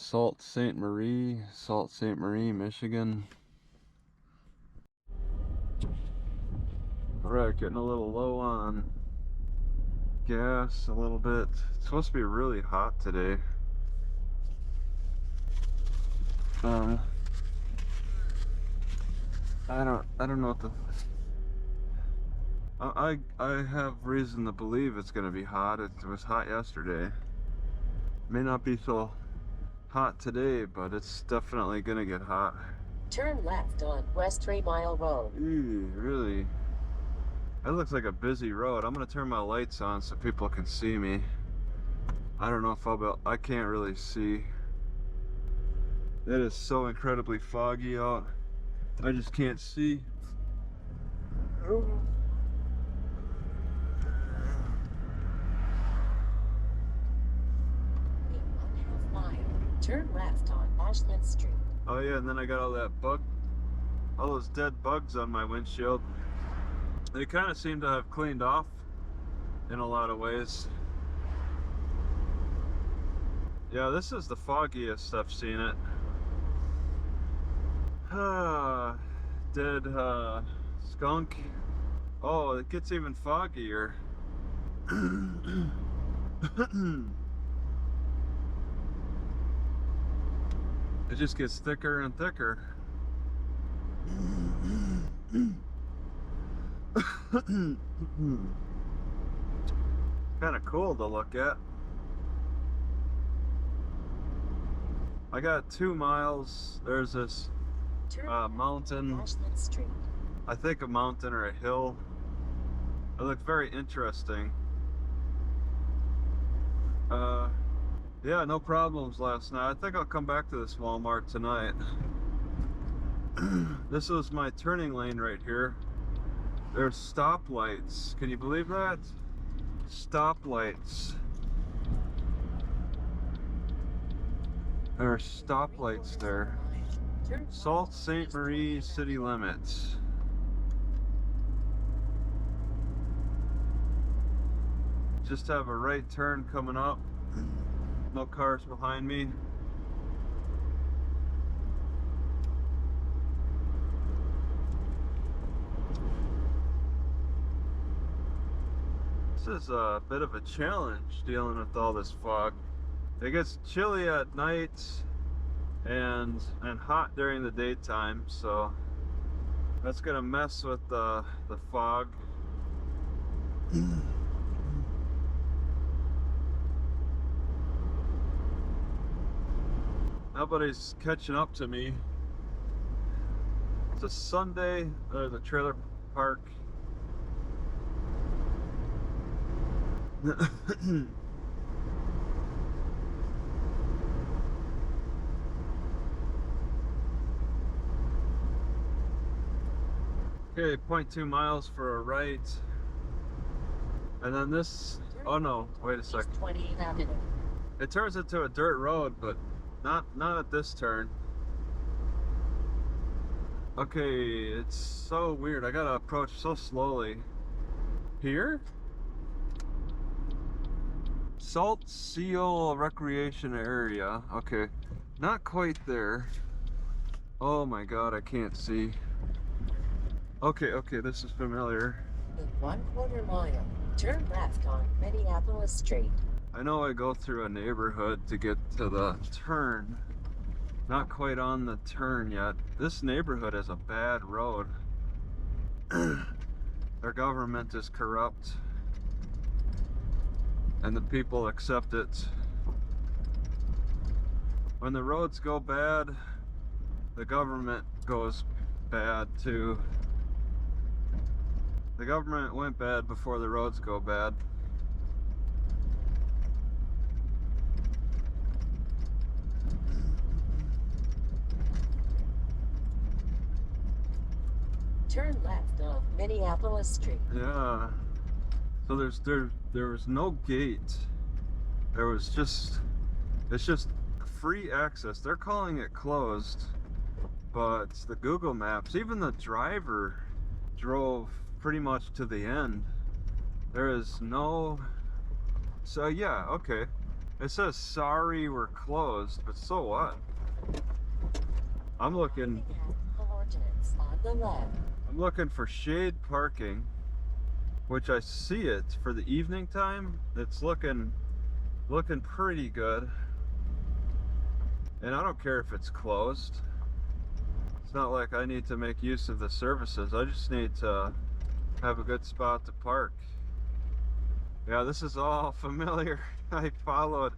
Sault Ste. Marie, Michigan. Alright, getting a little low on gas a little bit. It's supposed to be really hot today. I don't know what the I have reason to believe it's gonna be hot. It was hot yesterday. May not be so hot today, but it's definitely gonna get hot. Turn left on West 3 Mile Road. Ew, really? That looks like a busy road. I'm gonna turn my lights on so people can see me. I don't know if I can't really see. It is so incredibly foggy out. I just can't see. Oh. Turn left on Ashland Street. Oh yeah, and then I got all those dead bugs on my windshield. They kind of seem to have cleaned off in a lot of ways. Yeah, this is the foggiest I've seen it. Dead skunk. Oh, it gets even foggier. It just gets thicker and thicker. Kind of cool to look at. I got 2 miles. There's this mountain. I think a mountain or a hill. It looks very interesting. Yeah, no problems last night. I think I'll come back to this Walmart tonight. This is my turning lane right here. There's stoplights. Can you believe that? Stoplights. There are stoplights there. Sault Ste. Marie city limits. Just have a right turn coming up. No cars behind me. This is a bit of a challenge dealing with all this fog. It gets chilly at night and hot during the daytime, so that's gonna mess with the fog. Nobody's catching up to me. It's a Sunday. There's a trailer park. Okay, 0.2 miles for a right. And then this, oh no, wait a second. It turns into a dirt road, but not at this turn. Okay, it's so weird. I gotta approach so slowly. Here? Sault Seal Recreation Area. Okay, not quite there. Oh my god, I can't see. Okay, this is familiar. In 1/4 mile, turn left on Minneapolis Street. I know I go through a neighborhood to get to the turn. Not quite on the turn yet. This neighborhood is a bad road. Their government is corrupt, and the people accept it. When the roads go bad, the government goes bad too. The government went bad before the roads go bad. Turn left on Minneapolis Street. Yeah. So there was no gate. It's just free access. They're calling it closed, but the Google Maps, even the driver drove pretty much to the end. There is no, so yeah, okay. It says sorry we're closed, but so what? I'm looking Ordinance on the left. I'm looking for shade parking, which I see it for the evening time. It's looking pretty good. And I don't care if it's closed. It's not like I need to make use of the services. I just need to have a good spot to park. Yeah, this is all familiar. I followed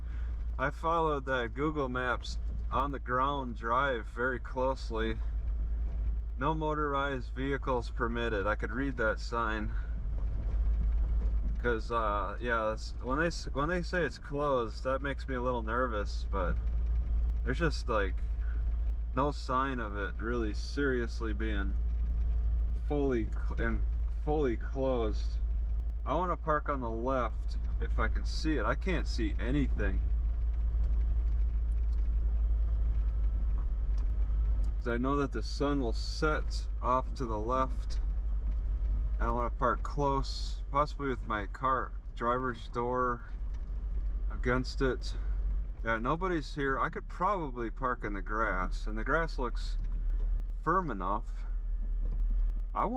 that Google Maps on the ground drive very closely. No motorized vehicles permitted. I could read that sign. Because yeah, when they say it's closed, that makes me a little nervous, but there's just like no sign of it really seriously being fully closed. I want to park on the left if I can see it. I can't see anything. I know that the sun will set off to the left. I want to park close, possibly with my car driver's door against it. Yeah, nobody's here. I could probably park in the grass, and the grass looks firm enough. I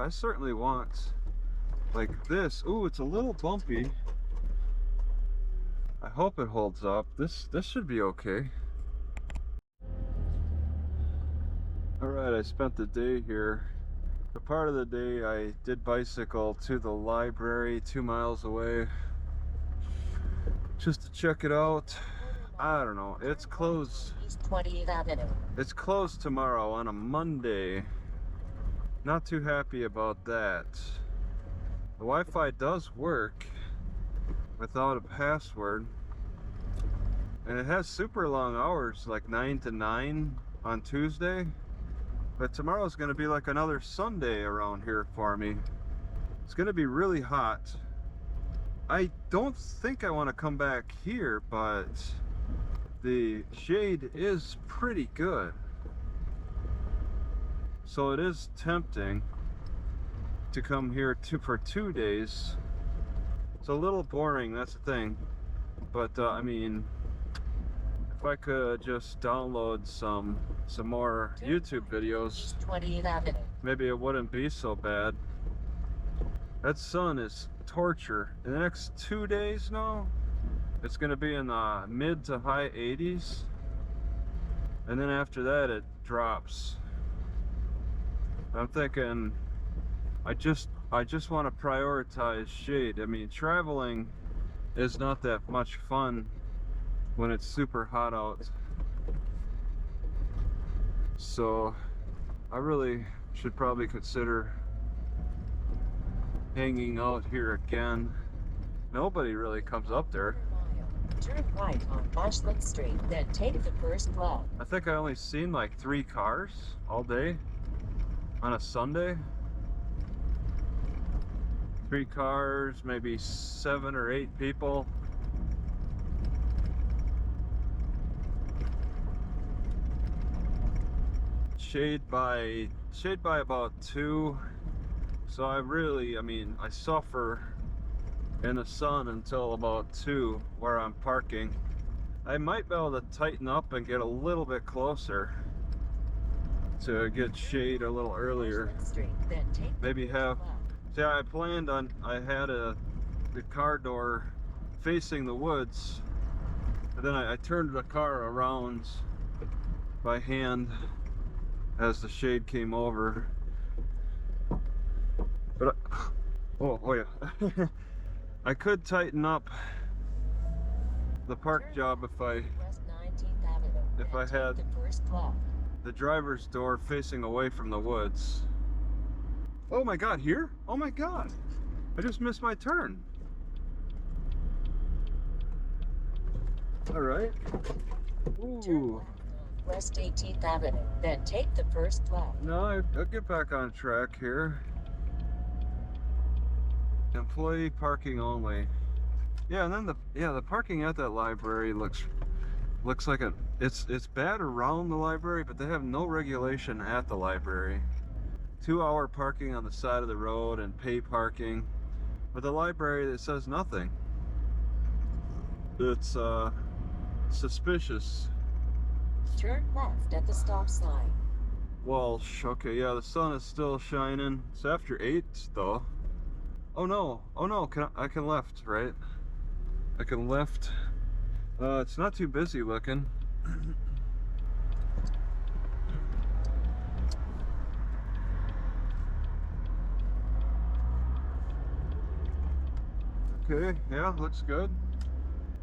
certainly want like this. Ooh, it's a little bumpy. I hope it holds up. This should be okay. Alright, I spent the day here. For part of the day I did bicycle to the library 2 miles away just to check it out. I don't know, it's closed. East 20th Avenue. It's closed tomorrow on a Monday. Not too happy about that. The Wi-Fi does work without a password, and it has super long hours, like 9 to 9 on Tuesday. But tomorrow's going to be like another Sunday around here for me. It's going to be really hot. I don't think I want to come back here, but the shade is pretty good. So it is tempting to come here for 2 days. It's a little boring, that's the thing. But I mean, if I could just download some more YouTube videos, 20th Avenue. maybe it wouldn't be so bad. That sun is torture. In the next 2 days now, it's going to be in the mid to high 80s, and then after that it drops. I'm thinking I just want to prioritize shade. I mean, traveling is not that much fun when it's super hot out. So I really should probably consider hanging out here again. Nobody really comes up there. Turn right on Ashland Street, then take the first left. I think I only seen like 3 cars all day on a Sunday. 3 cars, maybe 7 or 8 people. Shade by about 2. So I mean, I suffer in the sun until about 2 where I'm parking. I might be able to tighten up and get a little bit closer to get shade a little earlier. Maybe have, see, I had the car door facing the woods, and then I turned the car around by hand as the shade came over. But oh yeah. I could tighten up the park job if I had the driver's door facing away from the woods. Oh my god, here? Oh my god. I just missed my turn. Alright. Ooh. West 18th Avenue, then take the first left. No, I'll get back on track here. Employee parking only. Yeah, and then the parking at that library looks like it's bad around the library, but they have no regulation at the library. 2-hour parking on the side of the road and pay parking. But the library, it says nothing. It's suspicious. Turn left at the stop sign. Walsh. Okay, yeah, the sun is still shining. It's after 8 though. Oh no, I can left, right? I can left. It's not too busy looking. Okay, yeah, looks good.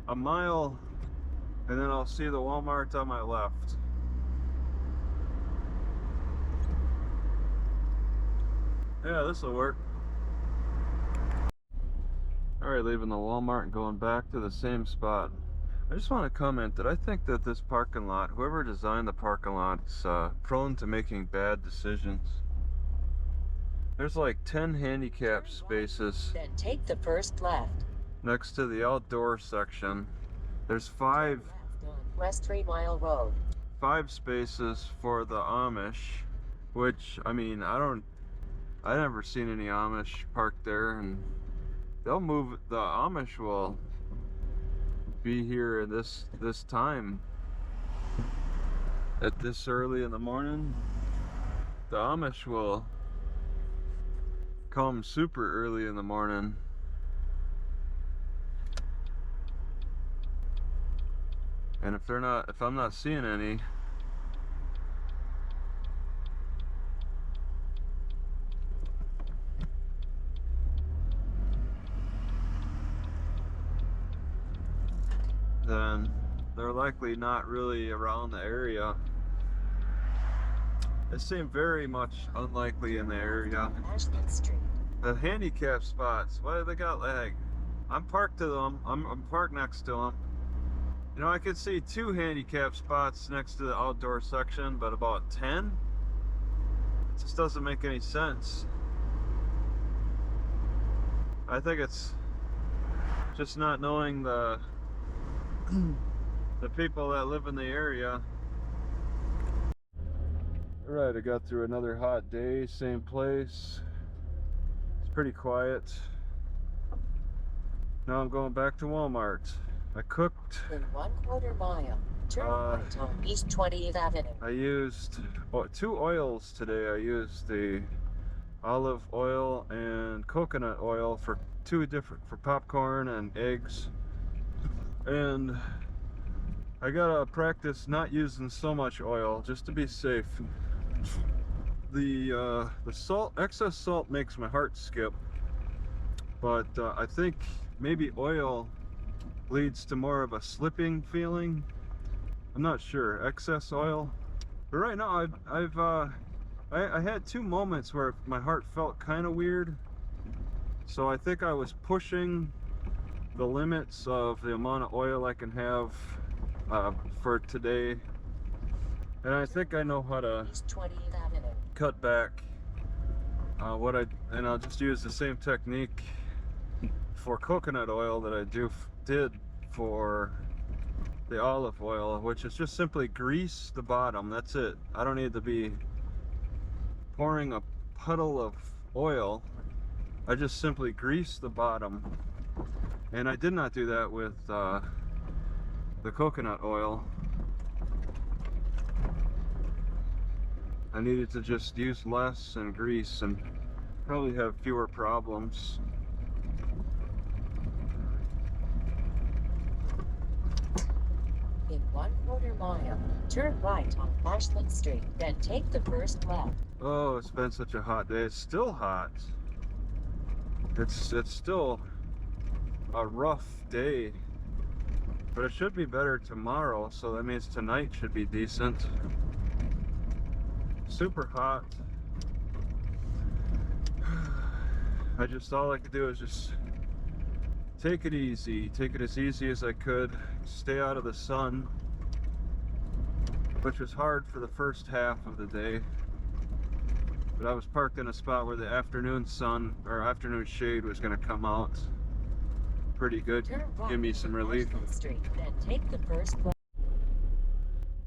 A mile, and then I'll see the Walmart on my left. Yeah, this will work. Alright, leaving the Walmart and going back to the same spot. I just want to comment that I think that this parking lot, whoever designed the parking lot, is prone to making bad decisions. There's like 10 handicap spaces Then take the first left. next to the outdoor section. There's five Turn left on West 3 Mile Road. 5 spaces for the Amish, which, I mean, I never seen any Amish parked there, and they'll move. The Amish will be here this time at this early in the morning. The Amish will come super early in the morning. And if I'm not seeing any, then they're likely not really around the area. They seem very much unlikely in the area. Ashland Street. The handicap spots, what do they got lag? I'm parked to them. I'm parked next to them. You know, I could see 2 handicap spots next to the outdoor section, but about 10? It just doesn't make any sense. I think it's just not knowing the people that live in the area. Alright, I got through another hot day, same place. It's pretty quiet. Now I'm going back to Walmart. I cooked. In 1/4 mile. Turn right on East 20th Avenue. I used 2 oils today. I used the olive oil and coconut oil for for popcorn and eggs. And I gotta practice not using so much oil just to be safe. The excess salt makes my heart skip, but I think maybe oil leads to more of a slipping feeling. I'm not sure. Excess oil. But right now I had 2 moments where my heart felt kind of weird. So I think I was pushing the limits of the amount of oil I can have for today. And I think I know how to East 20th Avenue. cut back. And I'll just use the same technique for coconut oil that I did for the olive oil, which is just simply grease the bottom. That's it. I don't need to be pouring a puddle of oil. I just simply grease the bottom. And I did not do that with the coconut oil. I needed to just use less and grease and probably have fewer problems. In 1/4 mile, turn right on Ashland Street, then take the first left. Oh, it's been such a hot day. It's still hot. It's still a rough day, but it should be better tomorrow, so that means tonight should be decent. Super hot. All I could do is just take it easy, take it as easy as I could, stay out of the sun, which was hard for the first half of the day. But I was parked in a spot where the afternoon sun or afternoon shade was going to come out pretty good, give me some relief. Street, then take the first left.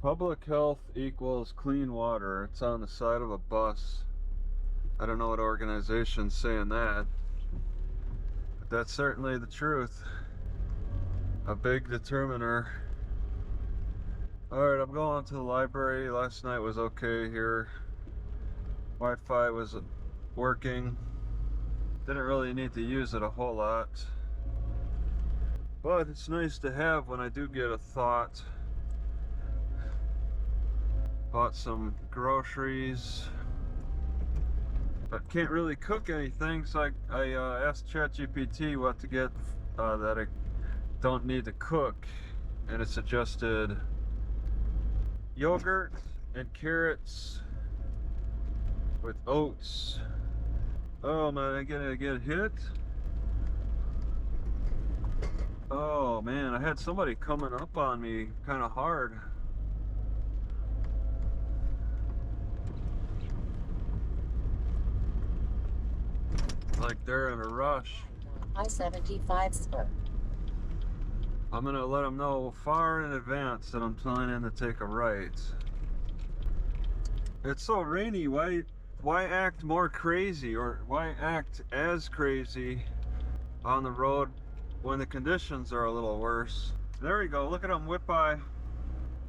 Public health equals clean water. It's on the side of a bus. I don't know what organization's saying that, but that's certainly the truth. a big determiner. Alright, I'm going to the library. Last night was okay here. Wi-Fi was working. Didn't really need to use it a whole lot. But it's nice to have when I do get a thought. Bought some groceries. But can't really cook anything, so I asked ChatGPT what to get that I don't need to cook. And it suggested yogurt and carrots with oats. Oh man, I gonna get hit? Oh man, I had somebody coming up on me kind of hard. Like they're in a rush. I-75 spur. I'm gonna let them know far in advance that I'm planning to take a right. It's so rainy, why act more crazy, or why act as crazy on the road when the conditions are a little worse? There we go, look at him whip by.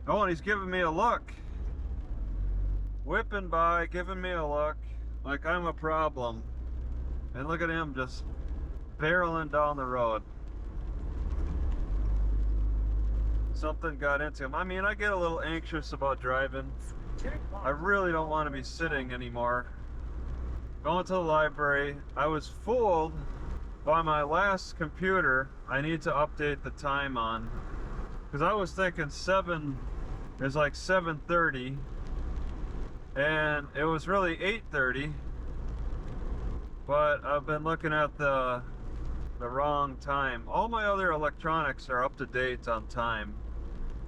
Oh, and he's giving me a look. Whipping by, giving me a look, like I'm a problem. And look at him just barreling down the road. Something got into him. I mean, I get a little anxious about driving. I really don't want to be sitting anymore. Going to the library. I was fooled by my last computer. I need to update the time on, because I was thinking 7 is like 7:30, and it was really 8:30. But I've been looking at the wrong time. All my other electronics are up to date on time,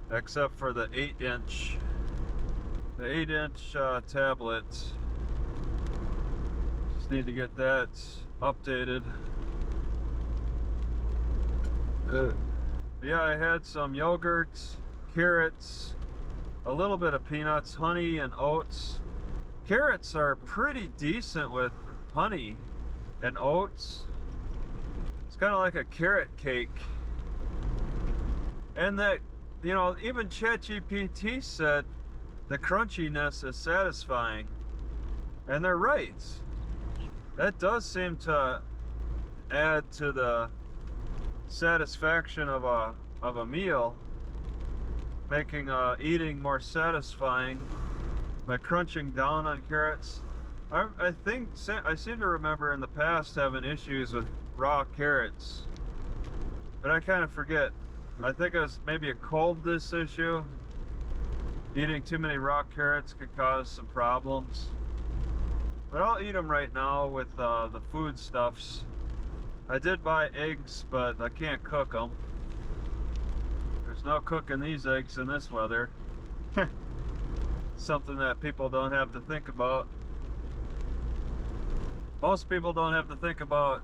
except for the 8-inch. The 8-inch tablet. Just need to get that updated. Yeah, I had some yogurt, carrots, a little bit of peanuts, honey, and oats. Carrots are pretty decent with honey and oats. It's kind of like a carrot cake. And that, you know, even ChatGPT said the crunchiness is satisfying. And they're right. That does seem to add to the satisfaction of a meal, making eating more satisfying by crunching down on carrots. I seem to remember in the past having issues with raw carrots, but I kind of forget. I think it was maybe a coldness issue. Eating too many raw carrots could cause some problems. But I'll eat them right now with the foodstuffs. I did buy eggs, but I can't cook them. There's no cooking these eggs in this weather. Something that people don't have to think about. Most people don't have to think about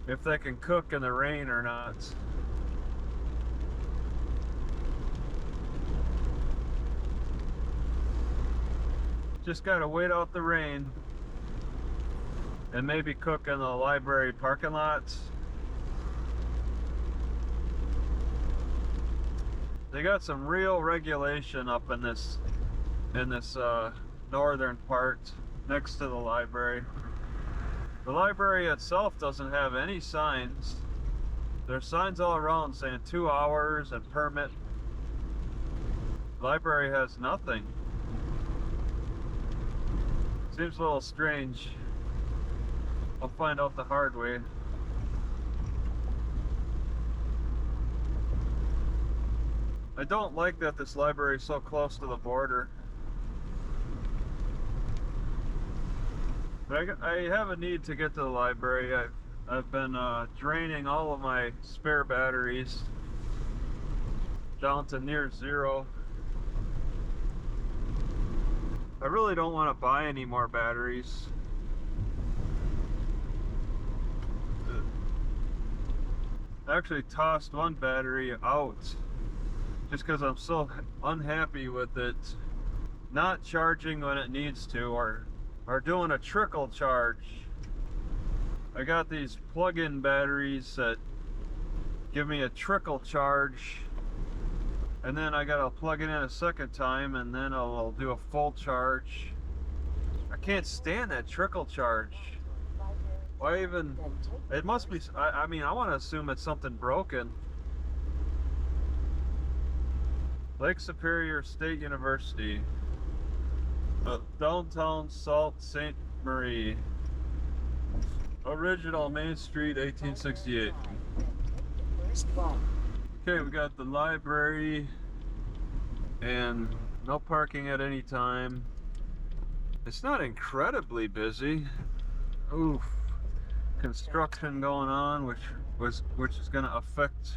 if they can cook in the rain or not. Just gotta wait out the rain and maybe cook in the library parking lots. They got some real regulation up in this northern part next to the library. The library itself doesn't have any signs. There's signs all around saying 2 hours and permit. The library has nothing. Seems a little strange. I'll find out the hard way. I don't like that this library is so close to the border. But I have a need to get to the library. I've been draining all of my spare batteries down to near zero. I really don't want to buy any more batteries. I actually tossed one battery out just because I'm so unhappy with it not charging when it needs to, or doing a trickle charge. I got these plug-in batteries that give me a trickle charge, and then I gotta plug it in a second time, and then I'll do a full charge. I can't stand that trickle charge. Why even? It must be. I mean, I want to assume it's something broken. Lake Superior State University, downtown Sault Ste. Marie. Original Main Street, 1868. Okay, we got the library and no parking at any time. It's not incredibly busy. Oof. Construction going on, which is going to affect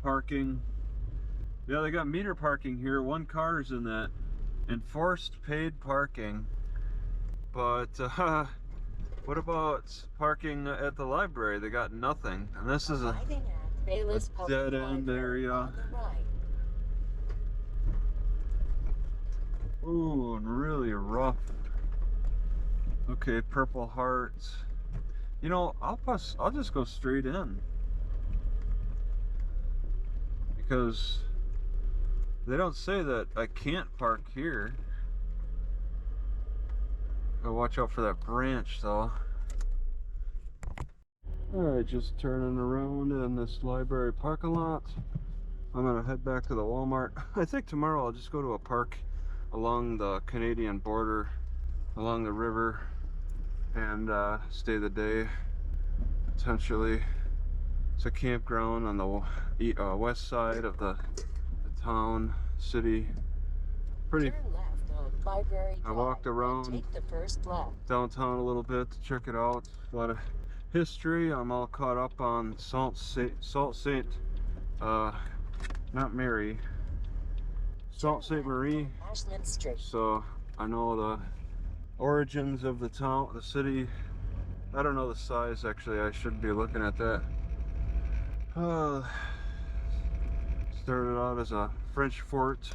parking. Yeah, they got meter parking here. 1 car is in that. Enforced paid parking. But what about parking at the library? They got nothing. And this is a dead end area. Ooh, and really rough. Okay, Purple Hearts. You know, I'll just go straight in. Because they don't say that I can't park here. Gotta watch out for that branch though. Alright, just turning around in this library parking lot. I'm gonna head back to the Walmart. I think tomorrow I'll just go to a park along the Canadian border, along the river, and stay the day. Potentially, it's a campground on the west side of the town, city. Pretty. Turn left on Library I walked around take the first left. downtown a little bit to check it out. A lot of history. I'm all caught up on Sault Ste. Not Mary. Sault Ste. Marie. So I know the origins of the town, the city. I don't know the size actually. I should be looking at that. Started out as a French fort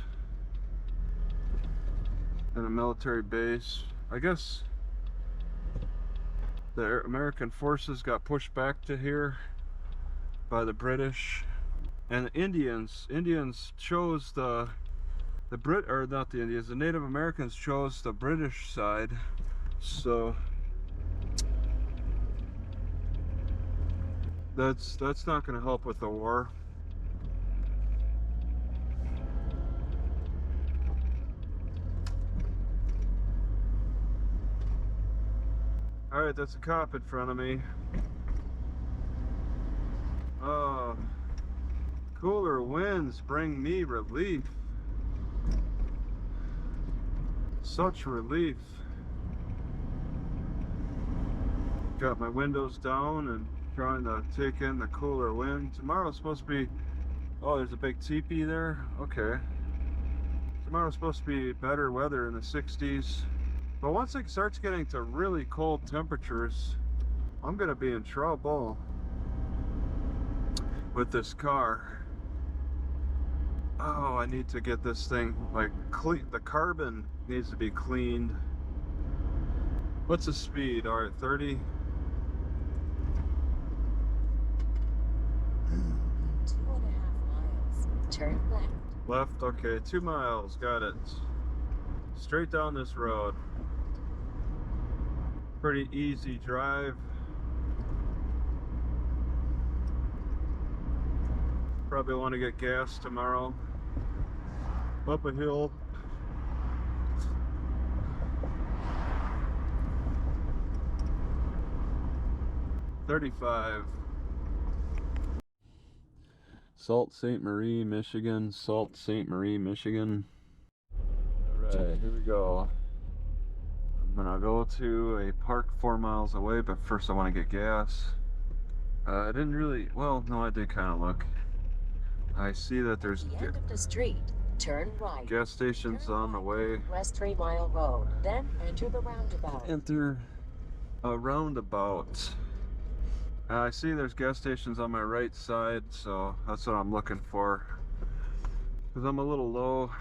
and a military base. I guess the American forces got pushed back to here by the British, and the Indians chose the Native Americans chose the British side. So that's not going to help with the war. All right, that's a cop in front of me. Oh, cooler winds bring me relief. Such relief. Got my windows down and trying to take in the cooler wind. Tomorrow's supposed to be, oh, there's a big teepee there. Okay. Tomorrow's supposed to be better weather in the 60s. But once it starts getting to really cold temperatures, I'm gonna be in trouble with this car. Oh, I need to get this thing like clean. The carbon needs to be cleaned. What's the speed? All right, 30. 2.5 miles. Turn left. Left, okay, 2 miles, got it. Straight down this road. Pretty easy drive. Probably want to get gas tomorrow. Up a hill. $35. Sault Ste. Marie, Michigan. Sault Ste. Marie, Michigan. Alright, here we go. I'm gonna go to a park 4 miles away, but first I want to get gas. I didn't really, well, no, I did kind of look. I see that there's At the end of the street, turn right. gas stations on the way. West 3 Mile Road, then enter the roundabout. Enter a roundabout. I see there's gas stations on my right side, so that's what I'm looking for. Because I'm a little low.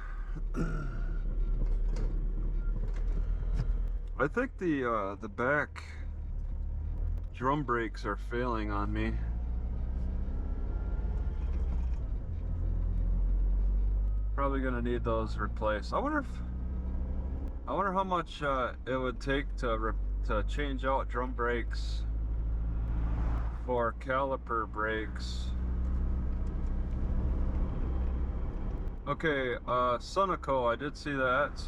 I think the back drum brakes are failing on me. Probably gonna need those replaced. I wonder how much it would take to change out drum brakes for caliper brakes. Okay, Sunoco, I did see that.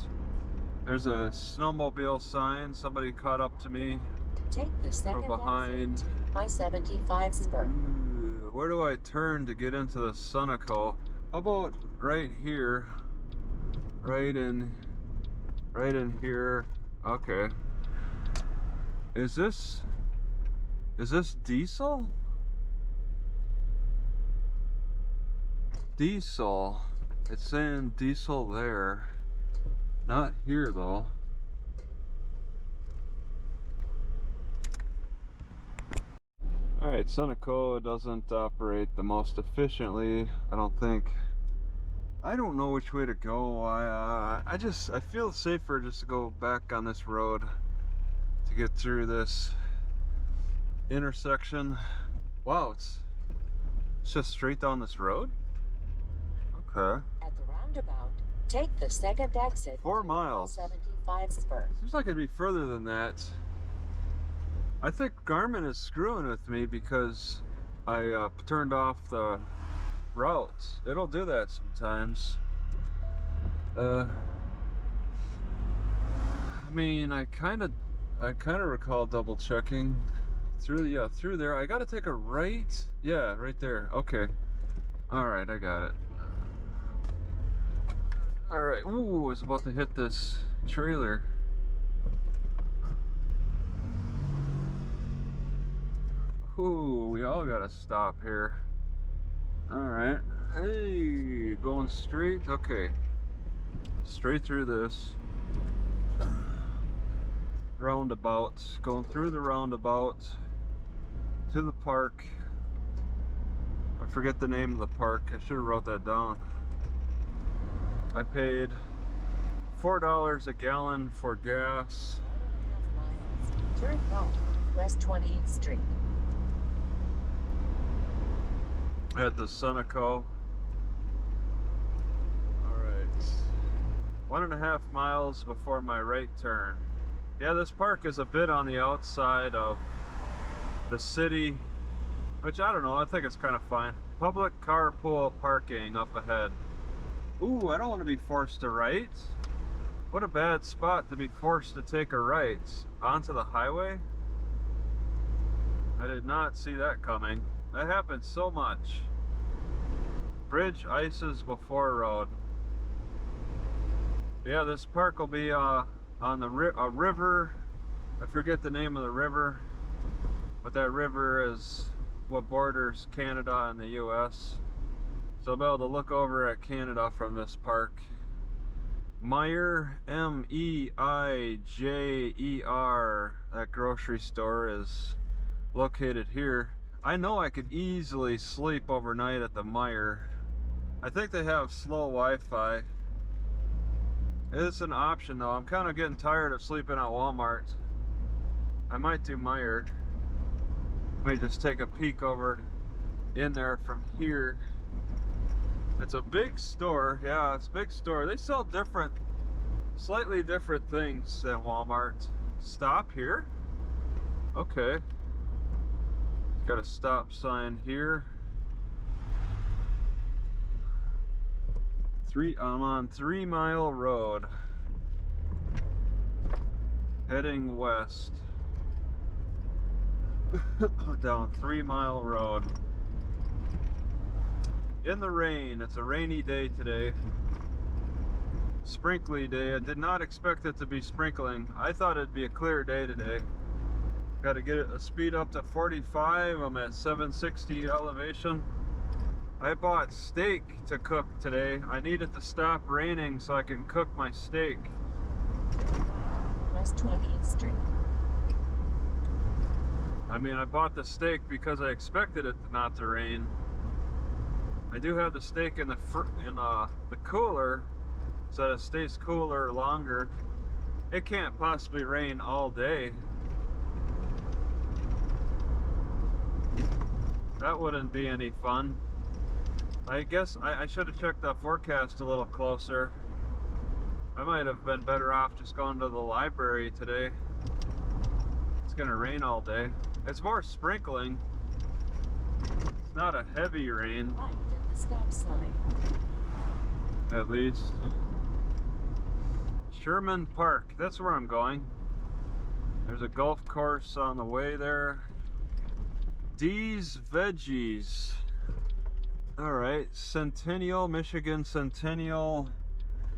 There's a snowmobile sign. Somebody caught up to me Take the second from behind. I-75 spur. Where do I turn to get into the Sunoco? How about right here? Right in here. Okay. Is this diesel? Diesel. It's saying diesel there. Not here though. Alright, Sunoco doesn't operate the most efficiently, I don't think. I don't know which way to go. I feel safer just to go back on this road to get through this intersection. Wow, it's just straight down this road? Okay. At the roundabout, take the second exit. 4 miles. 75 spur. Seems like it'd be further than that. I think Garmin is screwing with me because I turned off the routes. It'll do that sometimes. I mean, I kind of recall double checking through there. I gotta take a right. Yeah, right there. Okay. All right, I got it. All right. Ooh, I was about to hit this trailer. Ooh, we all gotta stop here. All right. Hey, going straight. Okay. Straight through this roundabout. Going through the roundabout to the park. I forget the name of the park. I should have wrote that down. I paid $4 a gallon for gas. 1.5 miles. Turn right, West 20th Street. At the Sunoco. Alright. 1.5 miles before my right turn. Yeah, this park is a bit on the outside of the city, which I don't know, I think it's kind of fine. Public carpool parking up ahead. Ooh, I don't want to be forced to right. What a bad spot to be forced to take a right onto the highway. I did not see that coming. That happens so much. Bridge ices before road. Yeah, this park will be on a river. I forget the name of the river, but that river is what borders Canada and the US. So I'll be able to look over at Canada from this park. Meijer, M-E-I-J-E-R, that grocery store is located here. I know I could easily sleep overnight at the Meijer. I think they have slow Wi-Fi. It's an option though. I'm kind of getting tired of sleeping at Walmart. I might do Meijer. Let me just take a peek over in there from here. It's a big store. Yeah, it's a big store. They sell slightly different things than Walmart. Stop here? Okay. Got a stop sign here. I'm on 3 Mile Road. Heading west. Down 3 Mile Road. In the rain. It's a rainy day today. Sprinkly day. I did not expect it to be sprinkling. I thought it'd be a clear day today. Got to get a speed up to 45. I'm at 760 elevation. I bought steak to cook today. I needed to stop raining so I can cook my steak. West 20th Street. I mean, I bought the steak because I expected it not to rain. I do have the steak in the cooler so that it stays cooler longer. It can't possibly rain all day. That wouldn't be any fun. I guess I should have checked the forecast a little closer. I might have been better off just going to the library today. It's gonna rain all day. It's more sprinkling. It's not a heavy rain. Right at the stop sign. At least. Sherman Park, that's where I'm going. There's a golf course on the way there. D's Veggies. Alright, Centennial, Michigan Centennial.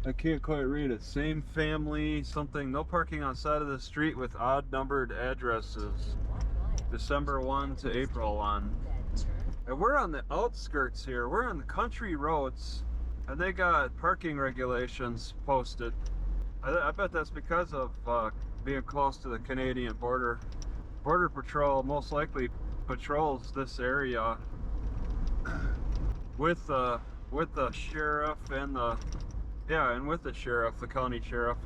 I can't quite read it. Same family, something. No parking on side of the street with odd numbered addresses. December 1 to April 1. And we're on the outskirts here. We're on the country roads. And they got parking regulations posted. I bet that's because of being close to the Canadian border. Border Patrol most likely patrols this area with the sheriff and the sheriff, the county sheriff.